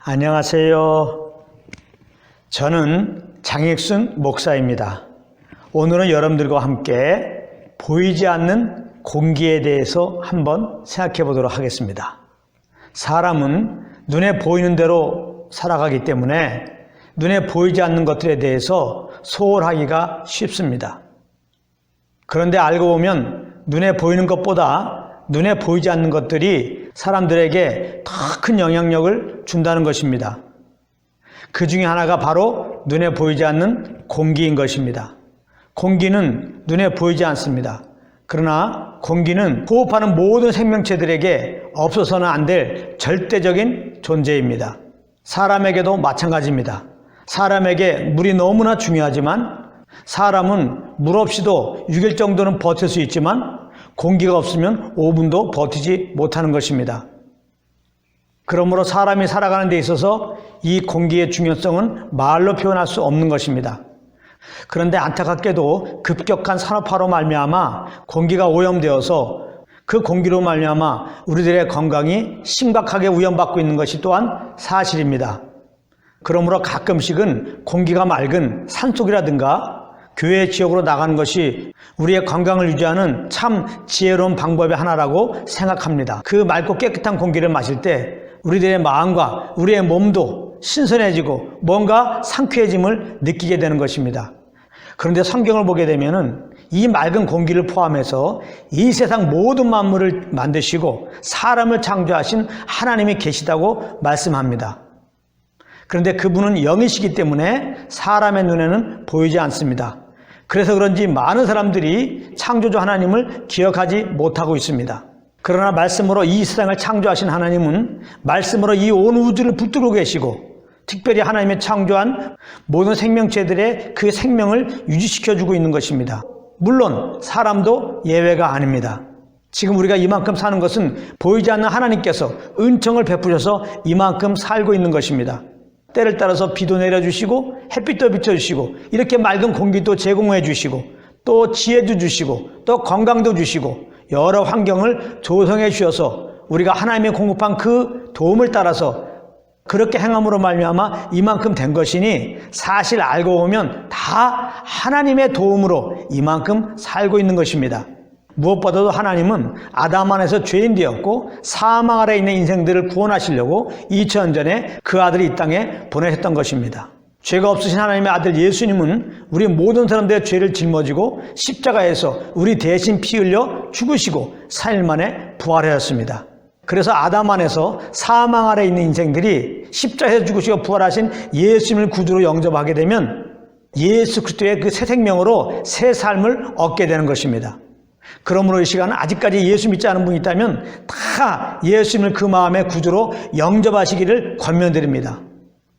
안녕하세요. 저는 장익순 목사입니다. 오늘은 여러분들과 함께 보이지 않는 공기에 대해서 한번 생각해 보도록 하겠습니다. 사람은 눈에 보이는 대로 살아가기 때문에 눈에 보이지 않는 것들에 대해서 소홀하기가 쉽습니다. 그런데 알고 보면 눈에 보이는 것보다 눈에 보이지 않는 것들이 사람들에게 더 큰 영향력을 준다는 것입니다. 그 중에 하나가 바로 눈에 보이지 않는 공기인 것입니다. 공기는 눈에 보이지 않습니다. 그러나 공기는 호흡하는 모든 생명체들에게 없어서는 안 될 절대적인 존재입니다. 사람에게도 마찬가지입니다. 사람에게 물이 너무나 중요하지만 사람은 물 없이도 6일 정도는 버틸 수 있지만 공기가 없으면 5분도 버티지 못하는 것입니다. 그러므로 사람이 살아가는 데 있어서 이 공기의 중요성은 말로 표현할 수 없는 것입니다. 그런데 안타깝게도 급격한 산업화로 말미암아 공기가 오염되어서 그 공기로 말미암아 우리들의 건강이 심각하게 위험받고 있는 것이 또한 사실입니다. 그러므로 가끔씩은 공기가 맑은 산속이라든가 교회 지역으로 나가는 것이 우리의 건강을 유지하는 참 지혜로운 방법의 하나라고 생각합니다. 그 맑고 깨끗한 공기를 마실 때 우리들의 마음과 우리의 몸도 신선해지고 뭔가 상쾌해짐을 느끼게 되는 것입니다. 그런데 성경을 보게 되면은 이 맑은 공기를 포함해서 이 세상 모든 만물을 만드시고 사람을 창조하신 하나님이 계시다고 말씀합니다. 그런데 그분은 영이시기 때문에 사람의 눈에는 보이지 않습니다. 그래서 그런지 많은 사람들이 창조주 하나님을 기억하지 못하고 있습니다. 그러나 말씀으로 이 세상을 창조하신 하나님은 말씀으로 이 온 우주를 붙들고 계시고 특별히 하나님이 창조한 모든 생명체들의 그 생명을 유지시켜주고 있는 것입니다. 물론 사람도 예외가 아닙니다. 지금 우리가 이만큼 사는 것은 보이지 않는 하나님께서 은총을 베푸셔서 이만큼 살고 있는 것입니다. 때를 따라서 비도 내려주시고 햇빛도 비춰주시고 이렇게 맑은 공기도 제공해 주시고 또 지혜도 주시고 또 건강도 주시고 여러 환경을 조성해 주셔서 우리가 하나님이 공급한 그 도움을 따라서 그렇게 행함으로 말미암아 이만큼 된 것이니 사실 알고 보면 다 하나님의 도움으로 이만큼 살고 있는 것입니다. 무엇보다도 하나님은 아담 안에서 죄인 되었고 사망 아래 있는 인생들을 구원하시려고 2000년 전에 그 아들을 이 땅에 보내셨던 것입니다. 죄가 없으신 하나님의 아들 예수님은 우리 모든 사람들의 죄를 짊어지고 십자가에서 우리 대신 피 흘려 죽으시고 4일 만에 부활하였습니다. 그래서 아담 안에서 사망 아래 있는 인생들이 십자가에서 죽으시고 부활하신 예수님을 구주로 영접하게 되면 예수 그리스도의 그 새 생명으로 새 삶을 얻게 되는 것입니다. 그러므로 이 시간은 아직까지 예수 믿지 않은 분이 있다면 다 예수님을 그 마음의 구주로 영접하시기를 권면드립니다.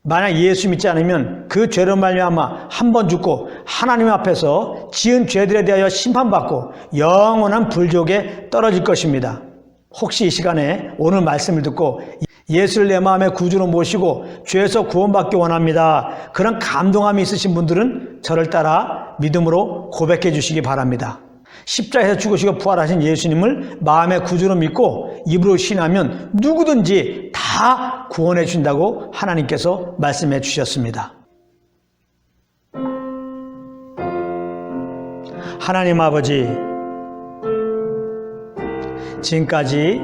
만약 예수 믿지 않으면 그 죄로 말미암아 한 번 죽고 하나님 앞에서 지은 죄들에 대하여 심판받고 영원한 불지옥에 떨어질 것입니다. 혹시 이 시간에 오늘 말씀을 듣고 예수를 내 마음의 구주로 모시고 죄에서 구원받기 원합니다. 그런 감동함이 있으신 분들은 저를 따라 믿음으로 고백해 주시기 바랍니다. 십자가에서 죽으시고 부활하신 예수님을 마음의 구주로 믿고 입으로 신하면 누구든지 다 구원해 준다고 하나님께서 말씀해 주셨습니다. 하나님 아버지, 지금까지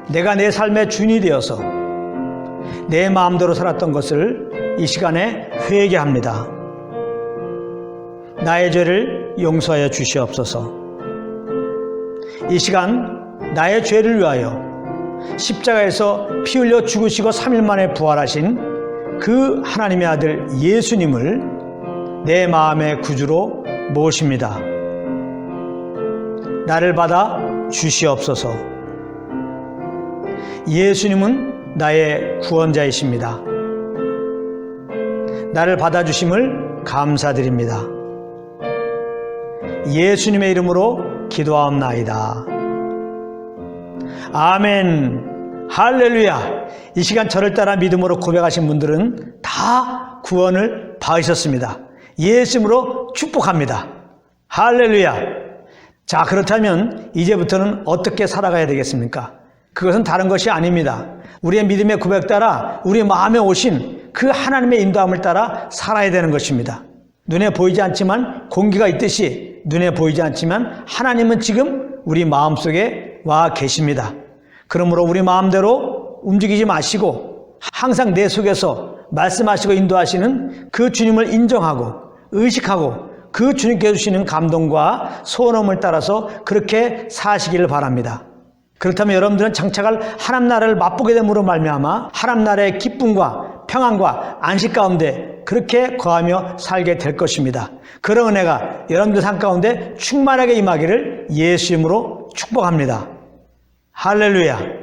내가 내 삶의 주인이 되어서 내 마음대로 살았던 것을 이 시간에 회개합니다. 나의 죄를 용서하여 주시옵소서. 이 시간 나의 죄를 위하여 십자가에서 피 흘려 죽으시고 3일 만에 부활하신 그 하나님의 아들 예수님을 내 마음의 구주로 모십니다. 나를 받아 주시옵소서. 예수님은 나의 구원자이십니다. 나를 받아주심을 감사드립니다. 예수님의 이름으로 기도하옵나이다. 아멘. 할렐루야. 이 시간 저를 따라 믿음으로 고백하신 분들은 다 구원을 받으셨습니다. 예수님으로 축복합니다. 할렐루야. 자, 그렇다면 이제부터는 어떻게 살아가야 되겠습니까? 그것은 다른 것이 아닙니다. 우리의 믿음의 고백 따라 우리 마음에 오신 그 하나님의 인도함을 따라 살아야 되는 것입니다. 눈에 보이지 않지만 공기가 있듯이 눈에 보이지 않지만 하나님은 지금 우리 마음속에 와 계십니다. 그러므로 우리 마음대로 움직이지 마시고 항상 내 속에서 말씀하시고 인도하시는 그 주님을 인정하고 의식하고 그 주님께 주시는 감동과 소원함을 따라서 그렇게 사시기를 바랍니다. 그렇다면 여러분들은 장차갈 하나님 나라를 맛보게 됨으로 말미암아 하나님 나라의 기쁨과 평안과 안식 가운데 그렇게 거하며 살게 될 것입니다. 그런 은혜가 여러분들 삶 가운데 충만하게 임하기를 예수 이름으로 축복합니다. 할렐루야.